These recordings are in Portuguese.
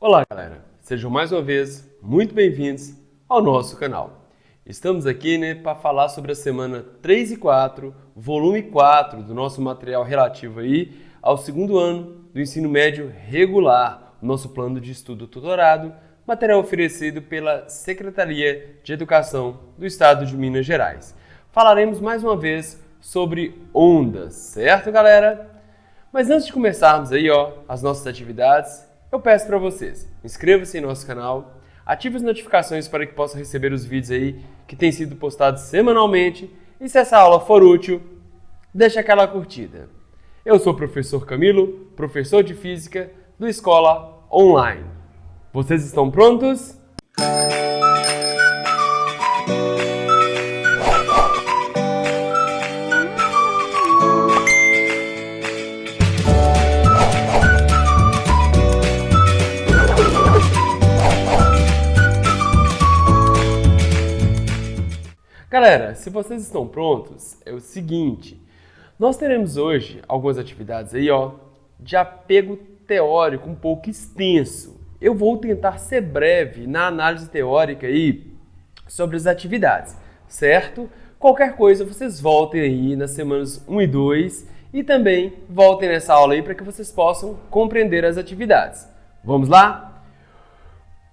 Olá, galera! Sejam mais uma vez muito bem-vindos ao nosso canal. Estamos aqui para falar sobre a semana 3 e 4, volume 4 do nosso material relativo aí ao segundo ano do ensino médio regular, o nosso plano de estudo tutorado, material oferecido pela Secretaria de Educação do Estado de Minas Gerais. Falaremos mais uma vez sobre ondas, certo, galera? Mas antes de começarmos aí, as nossas atividades, eu peço para vocês, inscreva-se em nosso canal, ative as notificações para que possa receber os vídeos aí que têm sido postados semanalmente e se essa aula for útil, deixe aquela curtida. Eu sou o professor Camilo, professor de Física do Escola Online. Vocês estão prontos? Galera, se vocês estão prontos, é o seguinte, nós teremos hoje algumas atividades aí, de apego teórico um pouco extenso. Eu vou tentar ser breve na análise teórica aí sobre as atividades, certo? Qualquer coisa, vocês voltem aí nas semanas 1 e 2 e também voltem nessa aula aí para que vocês possam compreender as atividades. Vamos lá?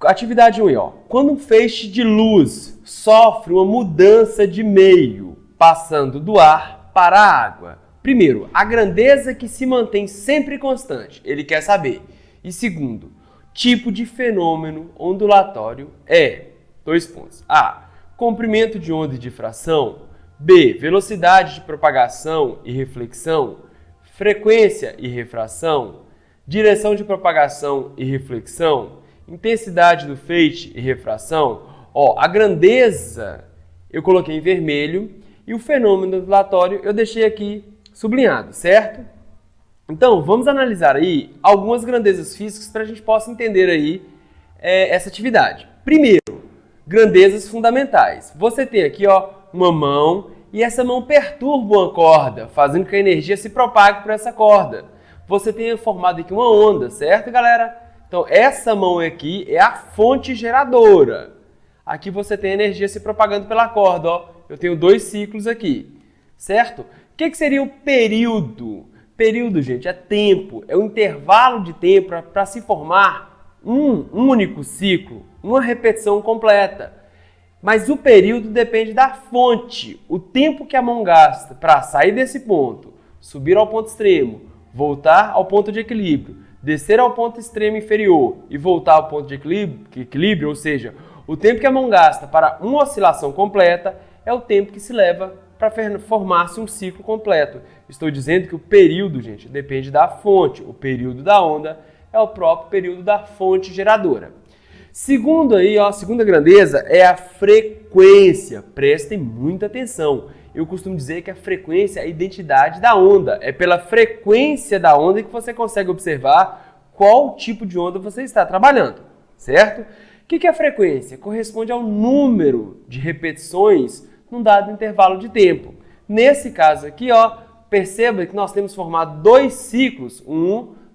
Atividade 1, quando um feixe de luz sofre uma mudança de meio, passando do ar para a água. Primeiro, a grandeza que se mantém sempre constante, ele quer saber. E segundo, tipo de fenômeno ondulatório é, 2 pontos. A, comprimento de onda e difração. B, velocidade de propagação e reflexão. Frequência e refração. Direção de propagação e reflexão. Intensidade do feixe e refração, a grandeza eu coloquei em vermelho e o fenômeno ondulatório eu deixei aqui sublinhado, certo? Então, vamos analisar aí algumas grandezas físicas para a gente possa entender aí essa atividade. Primeiro, grandezas fundamentais. Você tem aqui, uma mão e essa mão perturba uma corda, fazendo com que a energia se propague por essa corda. Você tem formado aqui uma onda, certo, galera? Então, essa mão aqui é a fonte geradora. Aqui você tem a energia se propagando pela corda, Eu tenho 2 ciclos aqui, certo? O que seria o período? Período, gente, é tempo, é o intervalo de tempo para se formar um único ciclo, uma repetição completa. Mas o período depende da fonte, o tempo que a mão gasta para sair desse ponto, subir ao ponto extremo, voltar ao ponto de equilíbrio, descer ao ponto extremo inferior e voltar ao ponto de equilíbrio, ou seja, o tempo que a mão gasta para uma oscilação completa é o tempo que se leva para formar-se um ciclo completo. Estou dizendo que o período, gente, depende da fonte. O período da onda é o próprio período da fonte geradora. Segundo aí, a segunda grandeza é a frequência. Prestem muita atenção. Eu costumo dizer que a frequência é a identidade da onda. É pela frequência da onda que você consegue observar qual tipo de onda você está trabalhando, certo? O que é a frequência? Corresponde ao número de repetições num dado intervalo de tempo. Nesse caso aqui, perceba que nós temos formado 2 ciclos,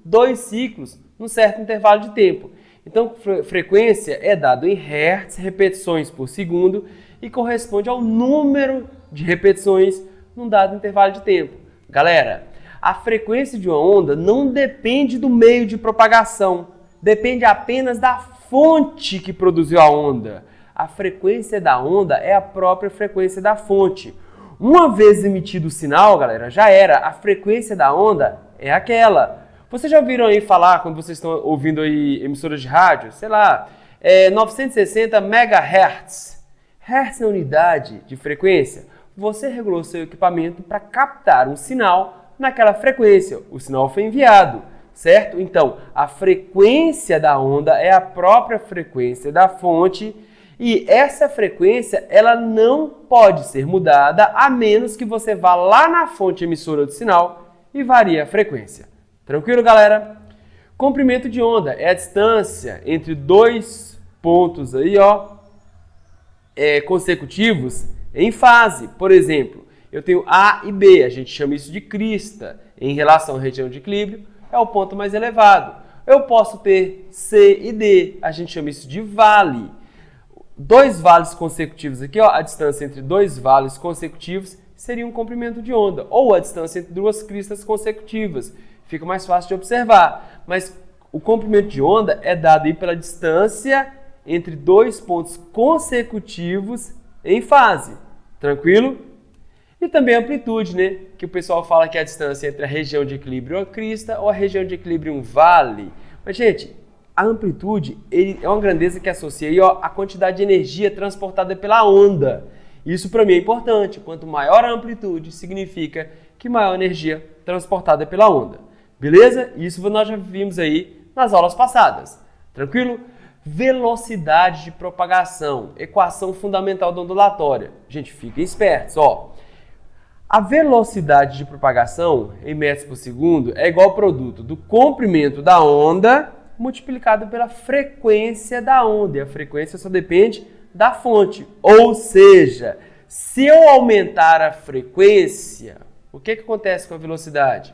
2 ciclos, num certo intervalo de tempo. Então, frequência é dado em hertz, repetições por segundo, e corresponde ao número de repetições num dado intervalo de tempo. Galera, a frequência de uma onda não depende do meio de propagação, depende apenas da fonte que produziu a onda. A frequência da onda é a própria frequência da fonte. Uma vez emitido o sinal, galera, já era. A frequência da onda é aquela. Vocês já ouviram aí falar, quando vocês estão ouvindo aí emissoras de rádio, 960 MHz. Hertz é a unidade de frequência. Você regulou seu equipamento para captar um sinal naquela frequência. O sinal foi enviado, certo? Então, a frequência da onda é a própria frequência da fonte e essa frequência ela não pode ser mudada a menos que você vá lá na fonte emissora do sinal e varie a frequência. Tranquilo, galera? Comprimento de onda é a distância entre 2 pontos aí, consecutivos em fase. Por exemplo, eu tenho A e B, a gente chama isso de crista. Em relação à região de equilíbrio, é o ponto mais elevado. Eu posso ter C e D, a gente chama isso de vale. Dois vales consecutivos aqui, ó, a distância entre dois vales consecutivos seria um comprimento de onda, ou a distância entre duas cristas consecutivas. Fica mais fácil de observar, mas o comprimento de onda é dado aí pela distância entre dois pontos consecutivos em fase. Tranquilo? E também a amplitude, né? Que o pessoal fala que é a distância entre a região de equilíbrio e uma crista ou a região de equilíbrio e um vale. Mas, gente, a amplitude é uma grandeza que associa aí, ó, a quantidade de energia transportada pela onda. Isso para mim é importante. Quanto maior a amplitude, significa que maior a energia transportada pela onda. Beleza? Isso nós já vimos aí nas aulas passadas. Tranquilo? Velocidade de propagação, equação fundamental da ondulatória. Gente, fiquem espertos, ó. A velocidade de propagação em metros por segundo é igual ao produto do comprimento da onda multiplicado pela frequência da onda. E a frequência só depende da fonte. Ou seja, se eu aumentar a frequência, o que acontece com a velocidade?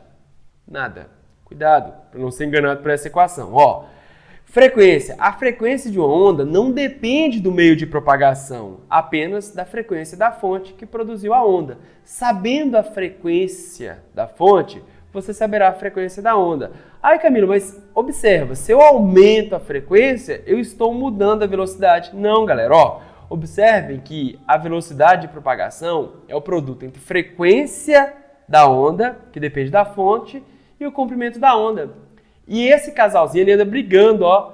Nada. Cuidado para não ser enganado por essa equação. Ó, frequência. A frequência de uma onda não depende do meio de propagação, apenas da frequência da fonte que produziu a onda. Sabendo a frequência da fonte, você saberá a frequência da onda. Ai, Camilo, mas observa, se eu aumento a frequência, eu estou mudando a velocidade. Não, galera, ó, observem que a velocidade de propagação é o produto entre frequência da onda, que depende da fonte, e o comprimento da onda. E esse casalzinho, ele anda brigando, ó.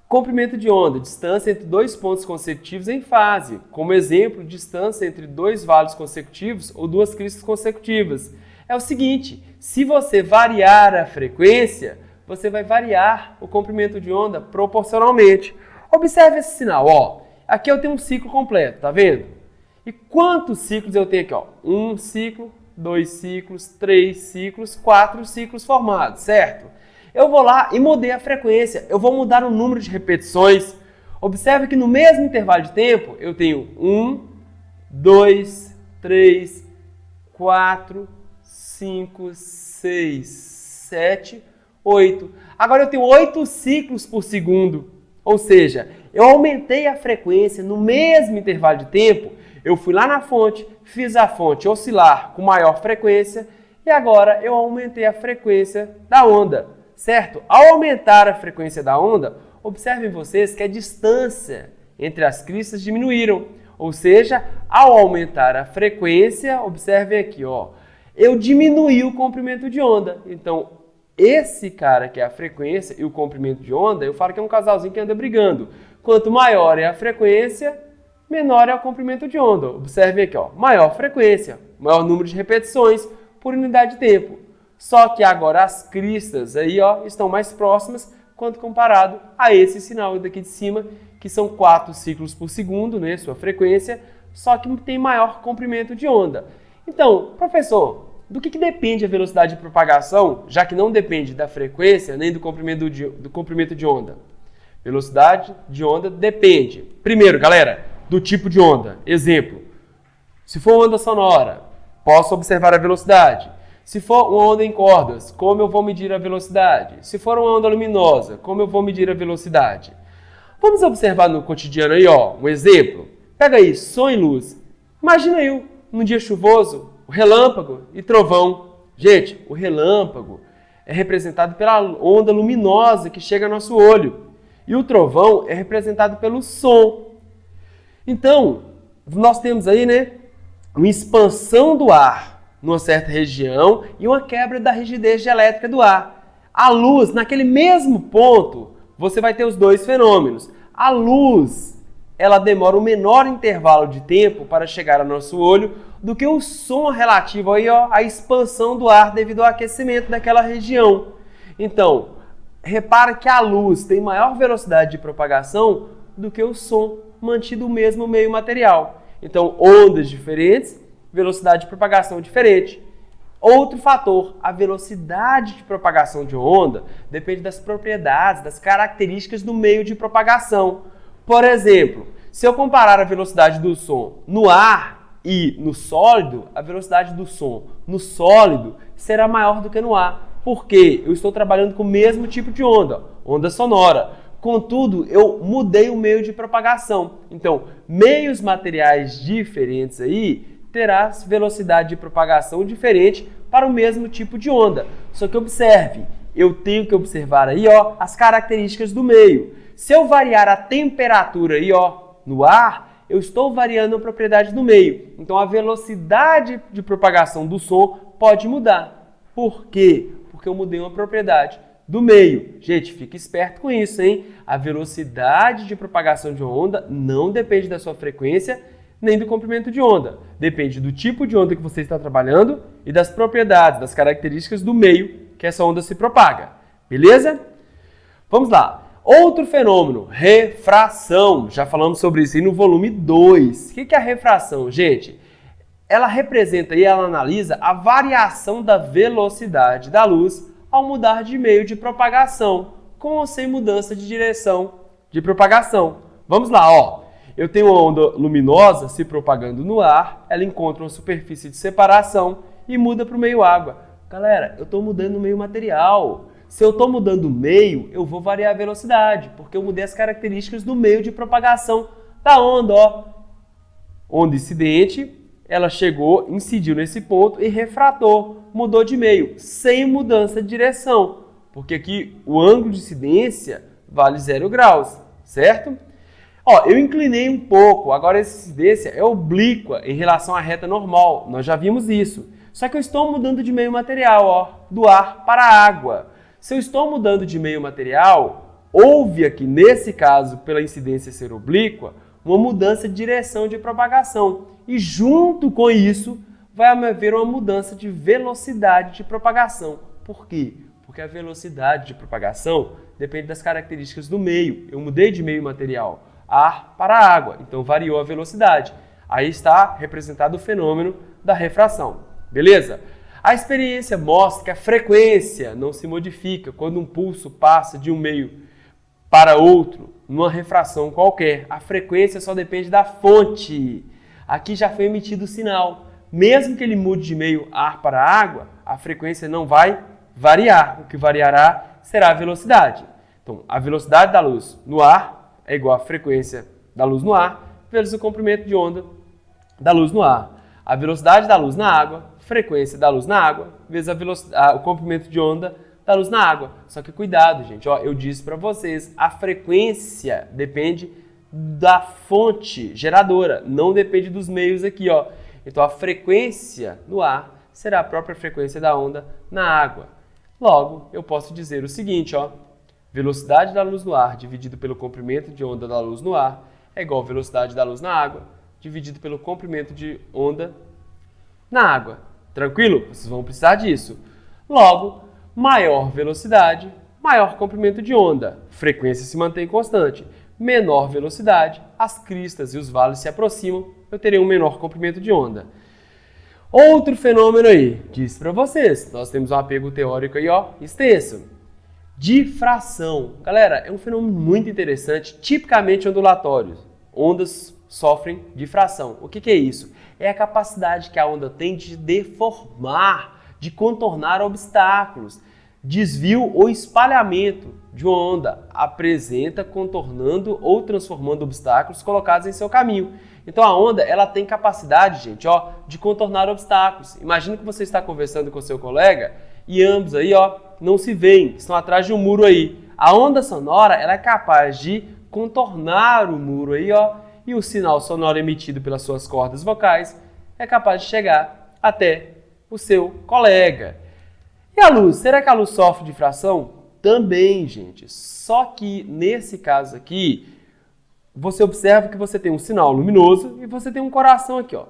Comprimento de onda, distância entre dois pontos consecutivos em fase. Como exemplo, distância entre dois vales consecutivos ou duas cristas consecutivas. É o seguinte, se você variar a frequência, você vai variar o comprimento de onda proporcionalmente. Observe esse sinal, ó. Aqui eu tenho um ciclo completo, tá vendo? E quantos ciclos eu tenho aqui, ó? 1 ciclo, 2 ciclos, 3 ciclos, 4 ciclos formados, certo? Eu vou lá e mudei a frequência, eu vou mudar o número de repetições. Observe que no mesmo intervalo de tempo eu tenho 1, 2, 3, 4, 5, 6, 7, 8. Agora eu tenho 8 ciclos por segundo. Ou seja, eu aumentei a frequência no mesmo intervalo de tempo. Eu fui lá na fonte, fiz a fonte oscilar com maior frequência e agora eu aumentei a frequência da onda, certo? Ao aumentar a frequência da onda, observem vocês que a distância entre as cristas diminuíram. Ou seja, ao aumentar a frequência, observem aqui, ó, eu diminuí o comprimento de onda. Então, esse cara que é a frequência e o comprimento de onda, eu falo que é um casalzinho que anda brigando. Quanto maior é a frequência, menor é o comprimento de onda. Observe aqui, ó, maior frequência, maior número de repetições por unidade de tempo. Só que agora as cristas aí, ó, estão mais próximas quando comparado a esse sinal daqui de cima, que são 4 ciclos por segundo, né, sua frequência, só que tem maior comprimento de onda. Então, professor, do que depende a velocidade de propagação, já que não depende da frequência nem do comprimento de onda? Velocidade de onda depende, primeiro, galera, do tipo de onda. Exemplo, se for onda sonora, posso observar a velocidade. Se for uma onda em cordas, como eu vou medir a velocidade? Se for uma onda luminosa, como eu vou medir a velocidade? Vamos observar no cotidiano aí, ó, um exemplo. Pega aí, som e luz. Imagina aí, num dia chuvoso, o relâmpago e trovão. Gente, o relâmpago é representado pela onda luminosa que chega ao nosso olho. E o trovão é representado pelo som. Então, nós temos aí, né, uma expansão do ar numa certa região e uma quebra da rigidez elétrica do ar. A luz, naquele mesmo ponto, você vai ter os dois fenômenos. A luz, ela demora um menor intervalo de tempo para chegar ao nosso olho do que o som relativo aí, ó, à expansão do ar devido ao aquecimento daquela região. Então, repara que a luz tem maior velocidade de propagação do que o som mantido o mesmo meio material. Então, ondas diferentes, velocidade de propagação diferente. Outro fator, a velocidade de propagação de onda depende das propriedades, das características do meio de propagação. Por exemplo, se eu comparar a velocidade do som no ar e no sólido, a velocidade do som no sólido será maior do que no ar. porque eu estou trabalhando com o mesmo tipo de onda, onda sonora. Contudo, eu mudei o meio de propagação. Então, meios materiais diferentes aí terá velocidade de propagação diferente para o mesmo tipo de onda. Só que observe, eu tenho que observar aí, ó, as características do meio. Se eu variar a temperatura aí, ó, no ar, eu estou variando a propriedade do meio. Então, a velocidade de propagação do som pode mudar. Por quê? Porque eu mudei uma propriedade do meio. Gente, fique esperto com isso, hein? A velocidade de propagação de uma onda não depende da sua frequência nem do comprimento de onda. Depende do tipo de onda que você está trabalhando e das propriedades, das características do meio que essa onda se propaga. Beleza? Vamos lá. Outro fenômeno, refração. Já falamos sobre isso aí no volume 2. O que é a refração, gente? Ela representa e ela analisa a variação da velocidade da luz ao mudar de meio de propagação, com ou sem mudança de direção de propagação. Vamos lá, ó. Eu tenho uma onda luminosa se propagando no ar, ela encontra uma superfície de separação e muda para o meio água. Galera, eu estou mudando o meio material. Se eu estou mudando o meio, eu vou variar a velocidade, porque eu mudei as características do meio de propagação da onda, ó. Onda incidente, ela chegou, incidiu nesse ponto e refratou, mudou de meio, sem mudança de direção, porque aqui o ângulo de incidência vale 0 graus, certo? Ó, eu inclinei um pouco, agora essa incidência é oblíqua em relação à reta normal, nós já vimos isso. Só que eu estou mudando de meio material, ó, do ar para a água. Se eu estou mudando de meio material, houve aqui, nesse caso, pela incidência ser oblíqua, uma mudança de direção de propagação. E junto com isso, vai haver uma mudança de velocidade de propagação. Por quê? Porque a velocidade de propagação depende das características do meio. Eu mudei de meio material, ar para água, então variou a velocidade. Aí está representado o fenômeno da refração. Beleza? A experiência mostra que a frequência não se modifica quando um pulso passa de um meio para outro, numa refração qualquer. A frequência só depende da fonte. Aqui já foi emitido o sinal. Mesmo que ele mude de meio ar para água, a frequência não vai variar. O que variará será a velocidade. Então, a velocidade da luz no ar é igual à frequência da luz no ar vezes o comprimento de onda da luz no ar. A velocidade da luz na água, frequência da luz na água, vezes o comprimento de onda da luz na água. Só que cuidado, gente, ó, eu disse para vocês, a frequência depende da fonte geradora, não depende dos meios aqui, ó. Então a frequência no ar será a própria frequência da onda na água. Logo, eu posso dizer o seguinte, ó, velocidade da luz no ar dividido pelo comprimento de onda da luz no ar é igual a velocidade da luz na água dividido pelo comprimento de onda na água. Tranquilo? Vocês vão precisar disso. Logo, maior velocidade, maior comprimento de onda. Frequência se mantém constante. Menor velocidade, as cristas e os vales se aproximam, eu terei um menor comprimento de onda. Outro fenômeno aí, disse para vocês, nós temos um apego teórico aí, ó, extenso. Difração. Galera, é um fenômeno muito interessante, tipicamente ondulatório. Ondas sofrem difração. O que é isso? É a capacidade que a onda tem de deformar, de contornar obstáculos. Desvio ou espalhamento de uma onda apresenta contornando ou transformando obstáculos colocados em seu caminho. Então a onda, ela tem capacidade, gente, ó, de contornar obstáculos. Imagina que você está conversando com seu colega e ambos aí, ó, não se veem, estão atrás de um muro aí. A onda sonora, ela é capaz de contornar o muro aí, ó, e o sinal sonoro emitido pelas suas cordas vocais é capaz de chegar até o seu colega. E a luz? Será que a luz sofre difração? Também, gente. Só que nesse caso aqui, você observa que você tem um sinal luminoso e você tem um coração aqui, ó.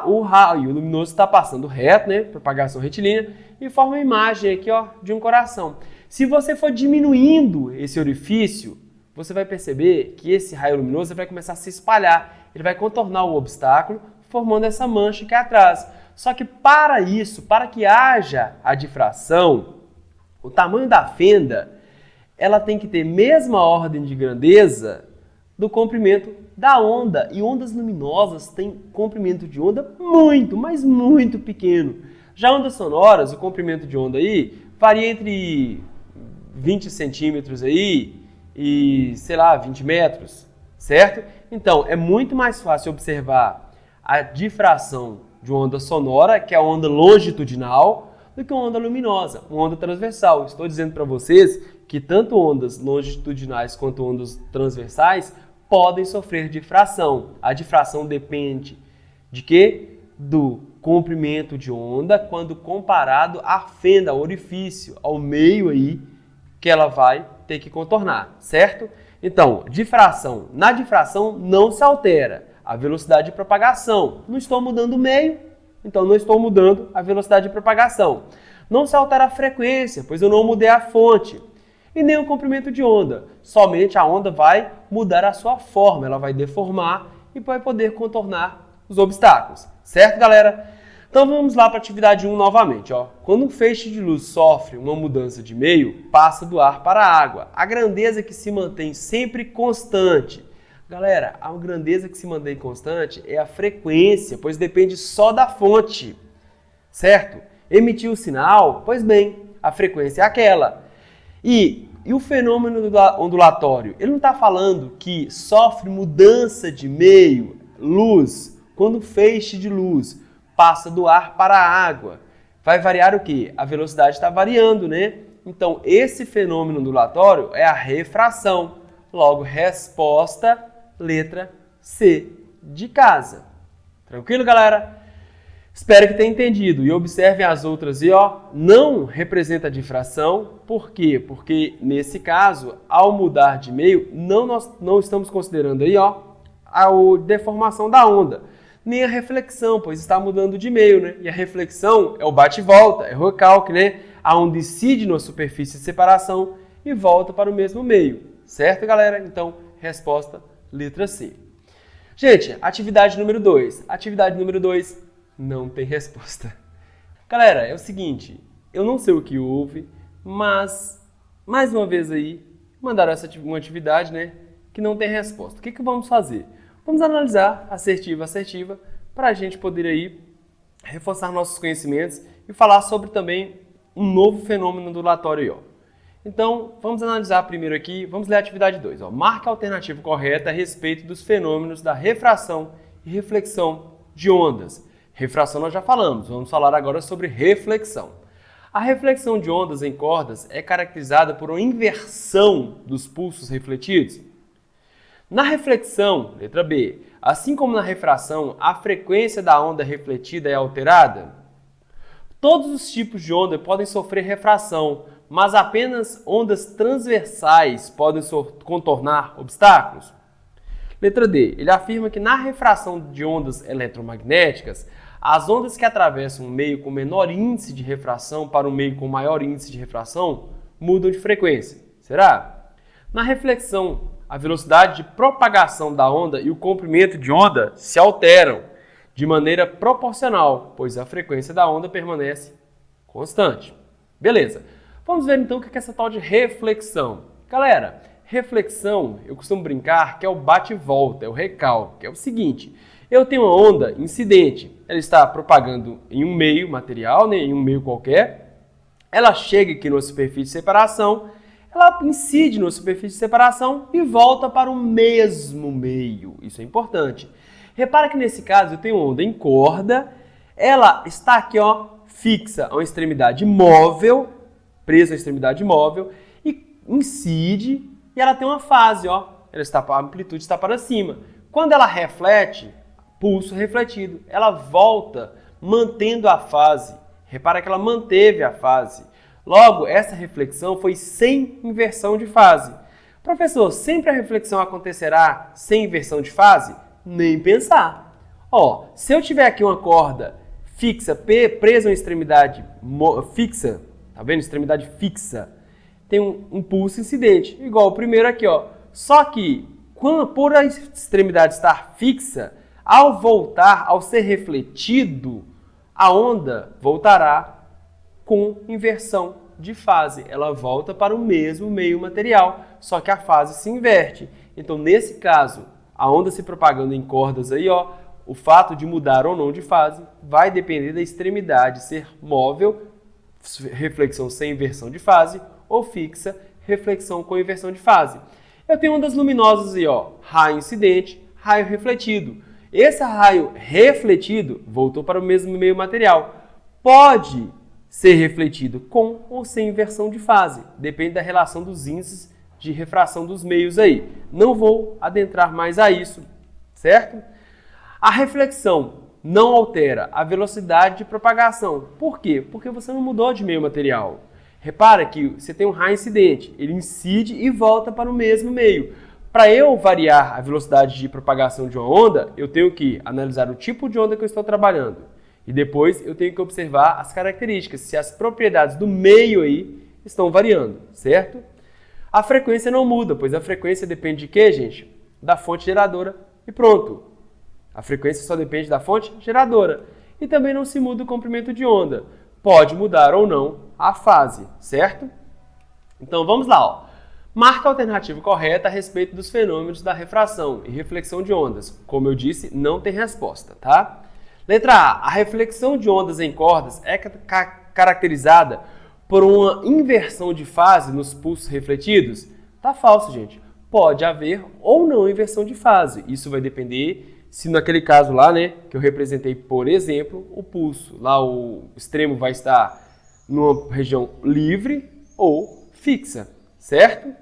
O raio luminoso está passando reto, né? Propagação retilínea, e forma uma imagem aqui, ó, de um coração. Se você for diminuindo esse orifício, você vai perceber que esse raio luminoso vai começar a se espalhar. Ele vai contornar o obstáculo, formando essa mancha aqui atrás. Só que para isso, para que haja a difração, o tamanho da fenda, ela tem que ter mesma ordem de grandeza do comprimento da onda. E ondas luminosas têm comprimento de onda muito, mas muito pequeno. Já ondas sonoras, o comprimento de onda aí varia entre 20 centímetros aí e, sei lá, 20 metros, certo? Então, é muito mais fácil observar a difração de uma onda sonora, que é a onda longitudinal, do que uma onda luminosa, uma onda transversal. Estou dizendo para vocês que tanto ondas longitudinais quanto ondas transversais podem sofrer difração. A difração depende de quê? Do comprimento de onda quando comparado à fenda, ao orifício, ao meio aí que ela vai ter que contornar, certo? Então, difração. Na difração não se altera a velocidade de propagação. Não estou mudando o meio, então não estou mudando a velocidade de propagação. Não se altera a frequência, pois eu não mudei a fonte. E nem o comprimento de onda. Somente a onda vai mudar a sua forma, ela vai deformar e vai poder contornar os obstáculos. Certo, galera? Então vamos lá para a atividade 1 novamente. Ó. Quando um feixe de luz sofre uma mudança de meio, passa do ar para a água. A grandeza que se mantém sempre constante. Galera, a grandeza que se mantém constante é a frequência, pois depende só da fonte. Certo? Emitiu o sinal? Pois bem, a frequência é aquela. E o fenômeno ondulatório? Ele não está falando que sofre mudança de meio, luz, quando um feixe de luz passa do ar para a água. Vai variar o quê? A velocidade está variando, né? Então, esse fenômeno ondulatório é a refração. Logo, resposta, letra C, de casa. Tranquilo, galera? Espero que tenha entendido. E observem as outras aí, ó. Não representa difração. Por quê? Porque, nesse caso, ao mudar de meio, nós não estamos considerando aí, ó, a deformação da onda. Nem a reflexão, pois está mudando de meio, né? E a reflexão é o bate e volta, é o recalque, né? A onda incide na superfície de separação e volta para o mesmo meio. Certo, galera? Então, resposta, letra C. Gente, atividade número 2. Atividade número 2 não tem resposta. Galera, é o seguinte, eu não sei o que houve, mas, mais uma vez aí, mandaram uma atividade, né? Que não tem resposta. O que vamos fazer? Vamos analisar assertiva, para a gente poder aí reforçar nossos conhecimentos e falar sobre também um novo fenômeno ondulatório aí, ó. Então, vamos analisar primeiro aqui, vamos ler a atividade 2. Ó. Marque a alternativa correta a respeito dos fenômenos da refração e reflexão de ondas. Refração nós já falamos, vamos falar agora sobre reflexão. A reflexão de ondas em cordas é caracterizada por uma inversão dos pulsos refletidos. Na reflexão, letra B, assim como na refração, a frequência da onda refletida é alterada? Todos os tipos de onda podem sofrer refração, mas apenas ondas transversais podem contornar obstáculos? Letra D, ele afirma que na refração de ondas eletromagnéticas, as ondas que atravessam um meio com menor índice de refração para um meio com maior índice de refração mudam de frequência. Será? Na reflexão, a velocidade de propagação da onda e o comprimento de onda se alteram de maneira proporcional, pois a frequência da onda permanece constante. Beleza. Vamos ver então o que é essa tal de reflexão. Galera, reflexão, eu costumo brincar que é o bate e volta, é o recalque. É o seguinte, eu tenho uma onda incidente, ela está propagando em um meio material, né, em um meio qualquer, ela chega aqui na superfície de separação, ela incide na superfície de separação e volta para o mesmo meio. Isso é importante. Repara que nesse caso eu tenho onda em corda, ela está aqui, ó, fixa a uma extremidade móvel, presa à extremidade móvel, e incide, e ela tem uma fase, ó, a amplitude está para cima. Quando ela reflete, pulso refletido, ela volta mantendo a fase. Repara que ela manteve a fase. Logo, essa reflexão foi sem inversão de fase. Professor, sempre a reflexão acontecerá sem inversão de fase? Nem pensar. Ó, se eu tiver aqui uma corda fixa, presa em uma extremidade fixa, tá vendo? Extremidade fixa, tem um pulso incidente, igual o primeiro aqui, ó. Só que, por a extremidade estar fixa, ao voltar, ao ser refletido, a onda voltará com inversão de fase. Ela volta para o mesmo meio material, só que a fase se inverte. Então, nesse caso, a onda se propagando em cordas aí, ó, o fato de mudar ou não de fase vai depender da extremidade ser móvel reflexão sem inversão de fase, ou fixa, reflexão com inversão de fase. Eu tenho ondas luminosas aí, ó, raio incidente, raio refletido. Esse raio refletido voltou para o mesmo meio material. Pode ser refletido com ou sem inversão de fase, depende da relação dos índices de refração dos meios aí. Não vou adentrar mais a isso, certo? A reflexão não altera a velocidade de propagação. Por quê? Porque você não mudou de meio material. Repara que você tem um raio incidente, ele incide e volta para o mesmo meio. Para eu variar a velocidade de propagação de uma onda, eu tenho que analisar o tipo de onda que eu estou trabalhando. E depois eu tenho que observar as características, se as propriedades do meio aí estão variando, certo? A frequência não muda, pois a frequência depende de quê, gente? Da fonte geradora e pronto. A frequência só depende da fonte geradora. E também não se muda o comprimento de onda. Pode mudar ou não a fase, certo? Então vamos lá, ó. Marca a alternativa correta a respeito dos fenômenos da refração e reflexão de ondas. Como eu disse, não tem resposta, tá? Letra A. A reflexão de ondas em cordas é caracterizada por uma inversão de fase nos pulsos refletidos? Tá falso, gente. Pode haver ou não inversão de fase. Isso vai depender se naquele caso lá, né, que eu representei, por exemplo, o pulso. Lá o extremo vai estar numa região livre ou fixa, certo?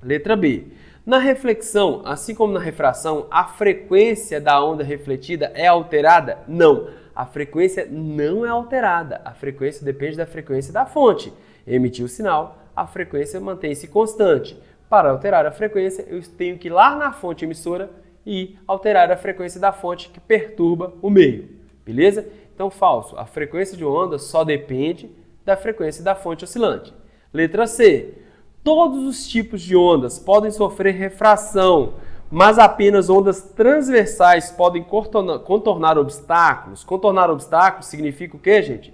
Letra B. Na reflexão, assim como na refração, a frequência da onda refletida é alterada? Não. A frequência não é alterada. A frequência depende da frequência da fonte. Emitiu o sinal, a frequência mantém-se constante. Para alterar a frequência, eu tenho que ir lá na fonte emissora e alterar a frequência da fonte que perturba o meio. Beleza? Então, falso. A frequência de uma onda só depende da frequência da fonte oscilante. Letra C. Todos os tipos de ondas podem sofrer refração, mas apenas ondas transversais podem contornar obstáculos. Contornar obstáculos significa o quê, gente?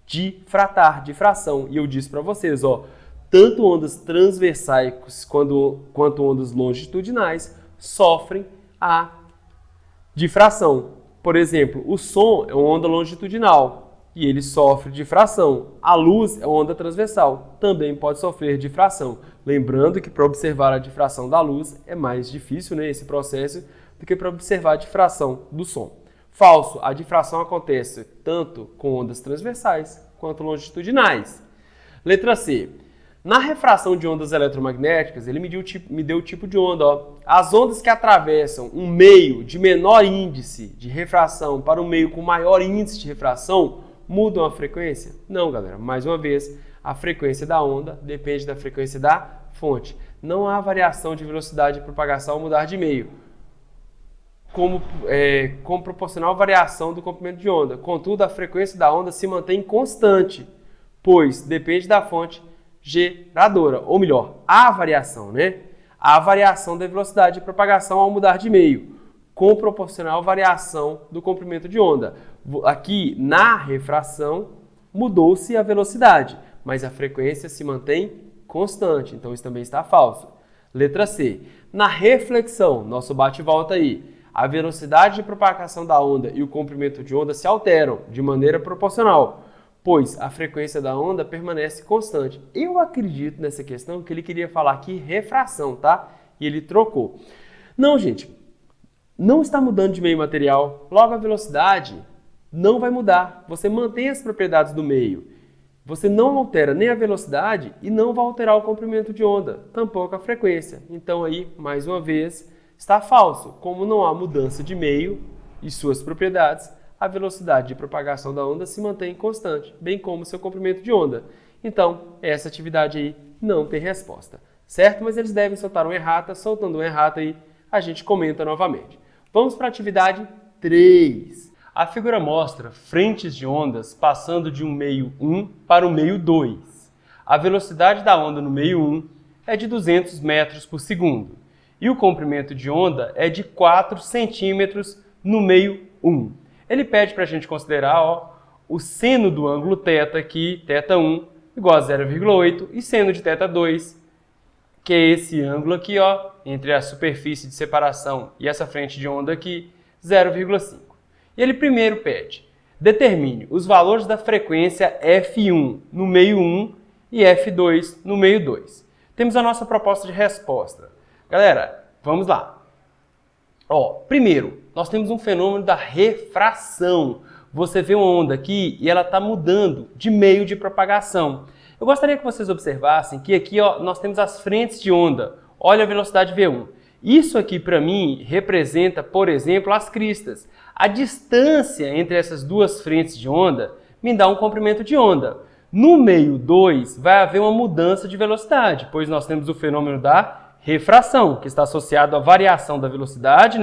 Difratar, difração. E eu disse para vocês, ó, tanto ondas transversais quanto ondas longitudinais sofrem a difração. Por exemplo, o som é uma onda longitudinal e ele sofre difração. A luz é uma onda transversal, também pode sofrer difração. Lembrando que para observar a difração da luz é mais difícil, né, esse processo, do que para observar a difração do som. Falso, a difração acontece tanto com ondas transversais quanto longitudinais. Letra C. Na refração de ondas eletromagnéticas, ele me deu o tipo de onda. Ó. As ondas que atravessam um meio de menor índice de refração para um meio com maior índice de refração mudam a frequência? Não, galera. Mais uma vez, a frequência da onda depende da frequência da fonte. Não há variação de velocidade de propagação ao mudar de meio, como proporcional à variação do comprimento de onda. Contudo, a frequência da onda se mantém constante, pois depende da fonte geradora, ou melhor, a variação, né? A variação da velocidade de propagação ao mudar de meio, com proporcional variação do comprimento de onda. Aqui, na refração, mudou-se a velocidade, mas a frequência se mantém constante, então isso também está falso. Letra C. Na reflexão, nosso bate e volta aí, a velocidade de propagação da onda e o comprimento de onda se alteram de maneira proporcional, pois a frequência da onda permanece constante. Eu acredito nessa questão que ele queria falar aqui refração, tá? E ele trocou. Não, gente, não está mudando de meio material, logo a velocidade não vai mudar. Você mantém as propriedades do meio. Você não altera nem a velocidade e não vai alterar o comprimento de onda, tampouco a frequência. Então aí, mais uma vez, está falso. Como não há mudança de meio e suas propriedades, a velocidade de propagação da onda se mantém constante, bem como seu comprimento de onda. Então, essa atividade aí não tem resposta, certo? Mas eles devem soltar uma errata, soltando uma errata aí, a gente comenta novamente. Vamos para a atividade 3. A figura mostra frentes de ondas passando de um meio 1 para o meio 2. A velocidade da onda no meio 1 é de 200 metros por segundo e o comprimento de onda é de 4 centímetros no meio 1. Ele pede para a gente considerar, ó, o seno do ângulo θ aqui, θ1, igual a 0,8, e seno de θ2, que é esse ângulo aqui, ó, entre a superfície de separação e essa frente de onda aqui, 0,5. E ele primeiro pede, Determine os valores da frequência F1 no meio 1 e F2 no meio 2. Temos a nossa proposta de resposta. Galera, vamos lá. Primeiro, nós temos um fenômeno da refração. Você vê uma onda aqui e ela está mudando de meio de propagação. Eu gostaria que vocês observassem que aqui nós temos as frentes de onda. Olha a velocidade V1. Isso aqui, para mim, representa, por exemplo, as cristas. A distância entre essas duas frentes de onda me dá um comprimento de onda. No meio 2, vai haver uma mudança de velocidade, pois nós temos o fenômeno da refração, que está associado à variação da velocidade,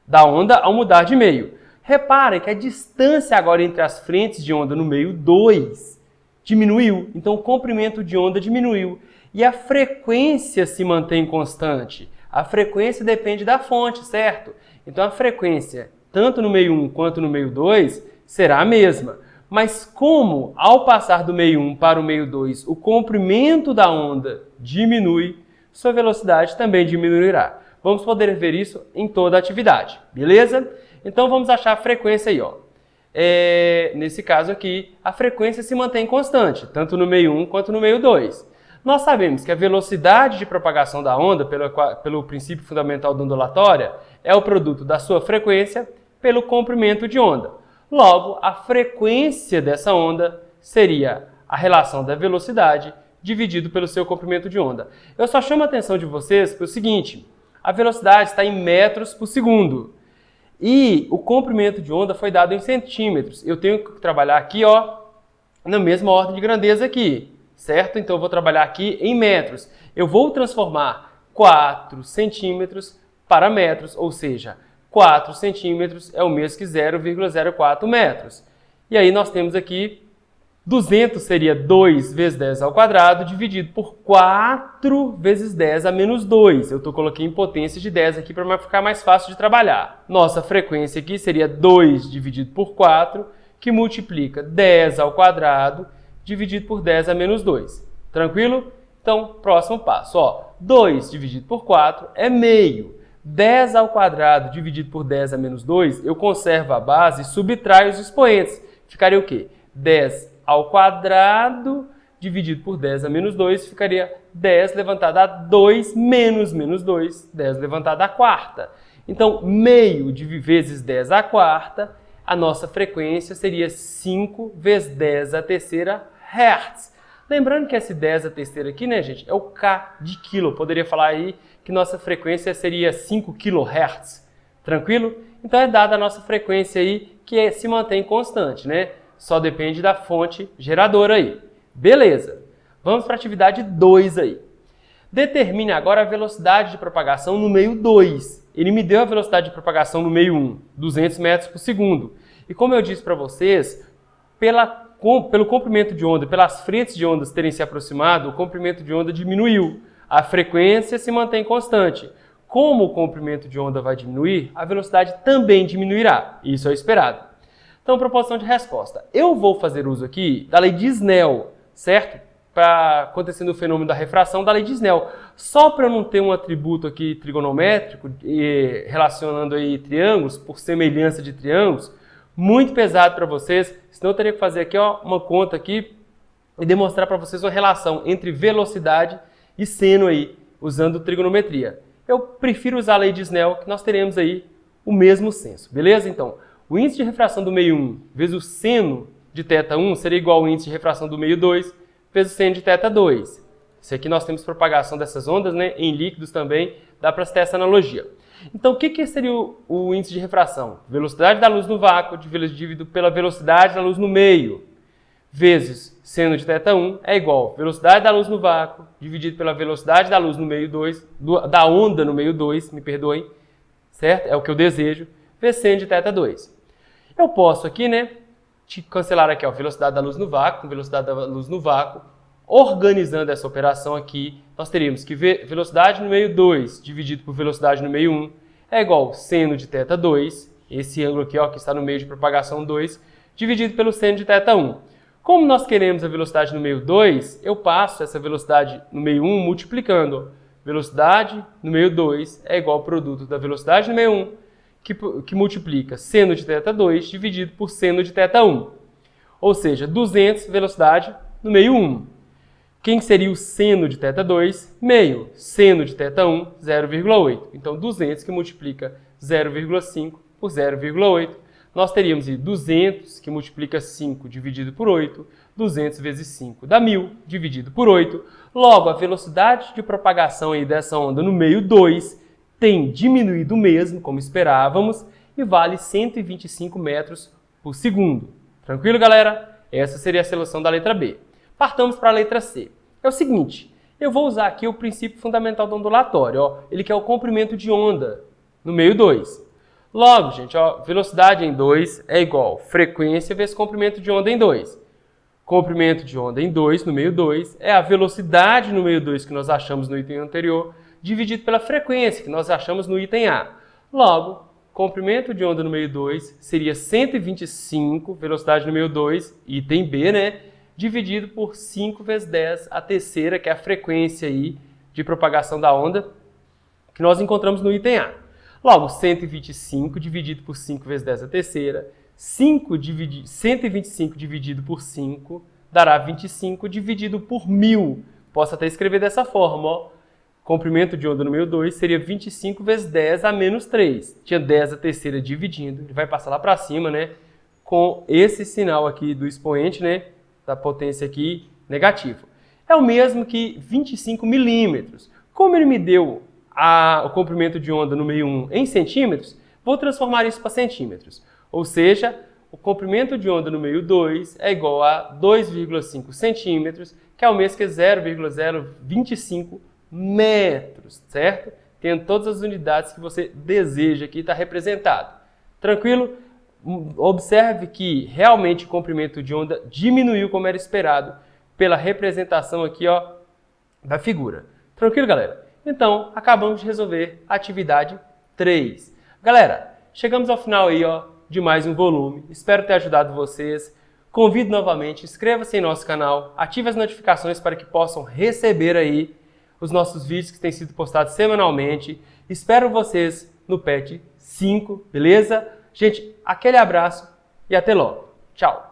da onda ao mudar de meio. Reparem que a distância agora entre as frentes de onda no meio 2 diminuiu, então o comprimento de onda diminuiu. E a frequência se mantém constante. A frequência depende da fonte, certo? Então a frequência, tanto no meio 1 quanto no meio 2, será a mesma. Mas como, ao passar do meio 1 para o meio 2, o comprimento da onda diminui, sua velocidade também diminuirá. Vamos poder ver isso em toda a atividade, beleza? Então vamos achar a frequência aí, nesse caso aqui, a frequência se mantém constante, tanto no meio 1 quanto no meio 2. Nós sabemos que a velocidade de propagação da onda, pelo princípio fundamental da ondulatória, é o produto da sua frequência pelo comprimento de onda. Logo, a frequência dessa onda seria a relação da velocidade dividido pelo seu comprimento de onda. Eu só chamo a atenção de vocês para o seguinte, a velocidade está em metros por segundo e o comprimento de onda foi dado em centímetros. Eu tenho que trabalhar aqui, na mesma ordem de grandeza aqui, certo? Então eu vou trabalhar aqui em metros. Eu vou transformar 4 centímetros para metros, ou seja, 4 centímetros é o mesmo que 0,04 metros. E aí nós temos aqui 200 seria 2 vezes 10 ao quadrado dividido por 4 vezes 10 a menos 2. Eu coloquei em potência de 10 aqui para ficar mais fácil de trabalhar. Nossa frequência aqui seria 2 dividido por 4, que multiplica 10 ao quadrado dividido por 10 a menos 2. Tranquilo? Então, próximo passo. 2 dividido por 4 é meio. 10 ao quadrado dividido por 10 a menos 2, eu conservo a base e subtraio os expoentes. Ficaria o quê? 10 ao quadrado dividido por 10 a menos 2, ficaria 10 levantado a 2 menos 2, 10 levantado a quarta. Então, meio vezes 10 a quarta, a nossa frequência seria 5 vezes 10 a terceira Hertz. Lembrando que esse 10 a terceira aqui, gente, é o K de quilo. Eu poderia falar aí que nossa frequência seria 5 kHz. Tranquilo? Então é dada a nossa frequência aí que se mantém constante, Só depende da fonte geradora aí. Beleza. Vamos para a atividade 2 aí. Determine agora a velocidade de propagação no meio 2. Ele me deu a velocidade de propagação no meio 1, 200 metros por segundo. E como eu disse para vocês, pelo comprimento de onda, pelas frentes de ondas terem se aproximado, o comprimento de onda diminuiu. A frequência se mantém constante. Como o comprimento de onda vai diminuir, a velocidade também diminuirá. Isso é o esperado. Então, proposição de resposta. Eu vou fazer uso aqui da lei de Snell, certo? Para acontecendo o fenômeno da refração da lei de Snell. Só para eu não ter um atributo aqui trigonométrico relacionando aí triângulos, por semelhança de triângulos, muito pesado para vocês, senão eu teria que fazer aqui uma conta aqui e demonstrar para vocês uma relação entre velocidade e seno aí, usando trigonometria. Eu prefiro usar a lei de Snell, que nós teremos aí o mesmo senso, beleza? Então, o índice de refração do meio 1 vezes o seno de θ1 seria igual ao índice de refração do meio 2 vezes o seno de θ2. Isso aqui nós temos propagação dessas ondas, em líquidos também, dá para ter essa analogia. Então, o que seria o índice de refração? Velocidade da luz no vácuo dividido pela velocidade da luz no meio, vezes seno de θ1 é igual a velocidade da luz no vácuo dividido pela velocidade da luz no meio 2, da onda no meio 2, me perdoem, certo? É o que eu desejo, vezes seno de θ2. Eu posso aqui, cancelar aqui a velocidade da luz no vácuo, velocidade da luz no vácuo. Organizando essa operação aqui, nós teríamos que ver velocidade no meio 2 dividido por velocidade no meio 1 é igual a seno de θ2, esse ângulo aqui que está no meio de propagação 2, dividido pelo seno de θ1. Como nós queremos a velocidade no meio 2, eu passo essa velocidade no meio 1 multiplicando. Velocidade no meio 2 é igual ao produto da velocidade no meio 1 que multiplica seno de θ2 dividido por seno de θ1. Ou seja, 200 velocidade no meio 1. Quem seria o seno de θ2? Meio. Seno de θ1, 0,8. Então, 200 que multiplica 0,5 por 0,8. Nós teríamos 200 que multiplica 5 dividido por 8. 200 vezes 5 dá 1000 dividido por 8. Logo, a velocidade de propagação aí dessa onda no meio 2 tem diminuído mesmo, como esperávamos, e vale 125 metros por segundo. Tranquilo, galera? Essa seria a solução da letra B. Partamos para a letra C. É o seguinte, eu vou usar aqui o princípio fundamental do ondulatório. Ó, ele quer o comprimento de onda no meio 2. Logo, gente, ó, velocidade em 2 é igual frequência vezes comprimento de onda em 2. Comprimento de onda em 2 no meio 2 é a velocidade no meio 2 que nós achamos no item anterior, dividido pela frequência que nós achamos no item A. Logo, comprimento de onda no meio 2 seria 125, velocidade no meio 2, item B, né? Dividido por 5 vezes 10, a terceira, que é a frequência aí de propagação da onda, que nós encontramos no item A. Logo, 125 dividido por 5 vezes 10 a terceira, 125 dividido por 5 dará 25 dividido por 1000. Posso até escrever dessa forma, ó. Comprimento de onda no meio 2 seria 25 vezes 10 a menos 3. Tinha 10 a terceira dividindo, ele vai passar lá para cima, né? Com esse sinal aqui do expoente, né? Da potência aqui negativo. É o mesmo que 25 milímetros. Como ele me deu o comprimento de onda no meio 1 em centímetros, vou transformar isso para centímetros. Ou seja, o comprimento de onda no meio 2 é igual a 2,5 centímetros, que é o mesmo que 0,025 metros, certo? Tendo todas as unidades que você deseja aqui está representado. Tranquilo? Observe que realmente o comprimento de onda diminuiu como era esperado pela representação aqui, ó, da figura. Tranquilo, galera? Então, acabamos de resolver a atividade 3. Galera, chegamos ao final aí, ó, de mais um volume. Espero ter ajudado vocês. Convido novamente, inscreva-se em nosso canal, ative as notificações para que possam receber aí os nossos vídeos que têm sido postados semanalmente. Espero vocês no PET 5, beleza? Gente, aquele abraço e até logo. Tchau!